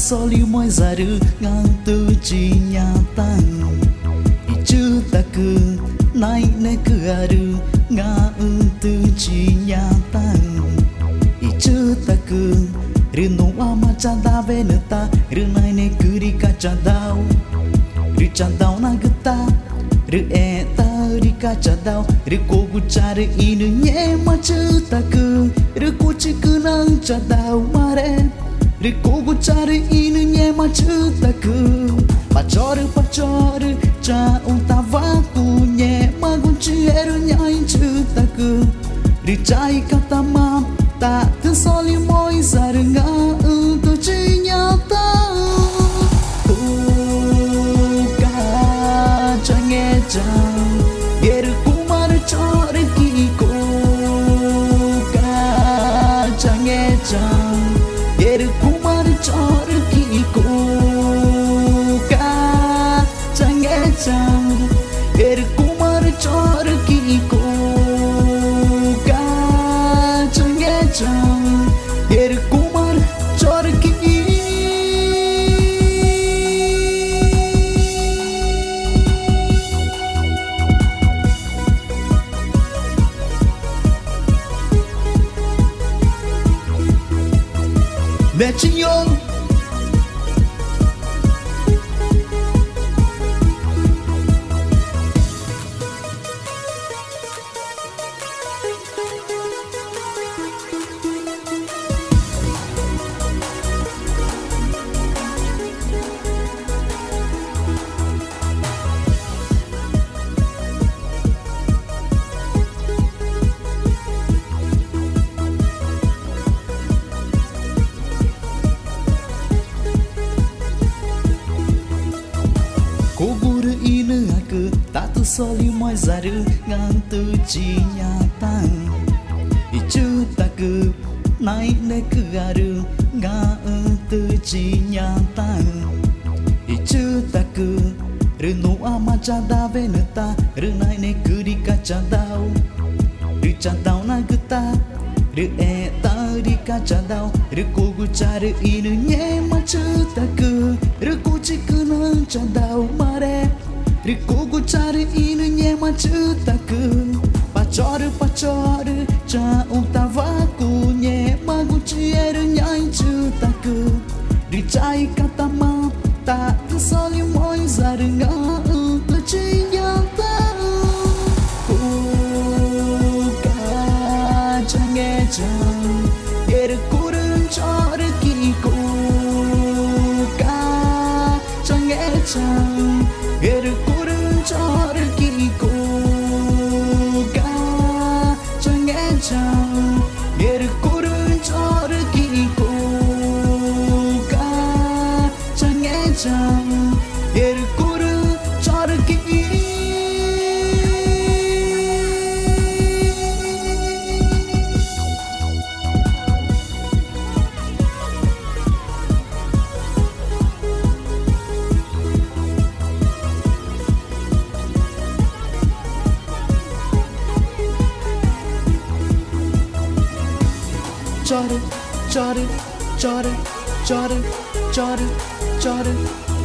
soli moi zaru ngang tu chi nyata ichu taku nai ne kuaru nga tu chi nyata ichu taku rino ama chanda veneta rinai ne kuri kachadau ri chandau na gata ri eta ri kachadau ri kogu chare inu nye machu taku ri kuchiku nang chadau mare ri kogu chare inu nye machu taku pachoru pachoru cha untavaku nye magunchi eru nyai chu taku ri chai katama ta tu soli moi zarunga tu chinyata uka change chang yeru kumar chor ki ko ka change chang yeru kumar chor ki ko ka change chang yeru kumar chor ki ko ka change chang yeru kumar chor ki Mechinyo Koguru inu aku tak tu soli moi zaru ngang tu chi nyata ichu taku nai ne kuaru nga tu chi nyata ichu taku rino ama chanda veneta rinai ne kuri kachadau ri chandau na gata ri eta ri kachadau ri kogu chare inu nye machu taku ri kuchiku nang chandau mare ri kogu chare inu nye machu taku pachoru pachoru cha untavaku nye magunchi eru nyai chu taku ri chai katama ta tu soli moi zarunga tu chinyata change chang yeru kurun chor ki ko ka change chang yeru kurun chor ki ko ka change chang yeru kurun chor ki ko ka change chang yeru kurun chor ki chore chore chore chore chore chore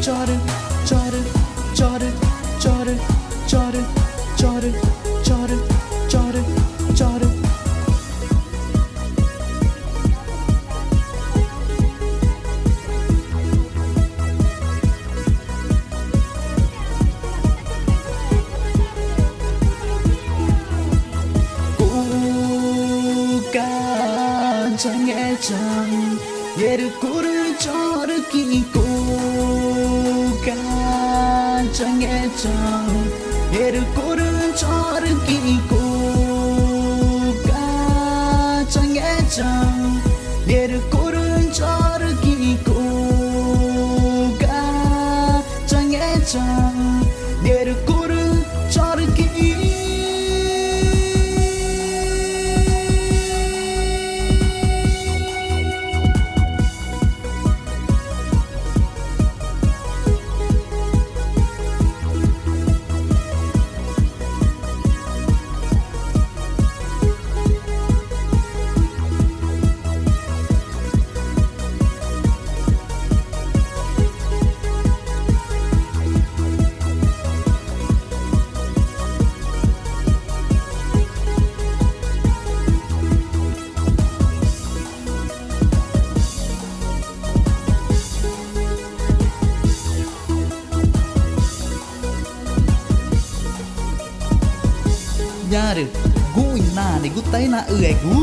chore chore chore chore chore chore chore chore chore change chang yeru kurun chor ki ko ka change chang yeru kurun chor ki ko ka change chang yeru kurun chor ki ko ka change chang yeru kurun chor ki ญาเด้อกูอินหน้านี่กูไตหน้าเอื้อยกู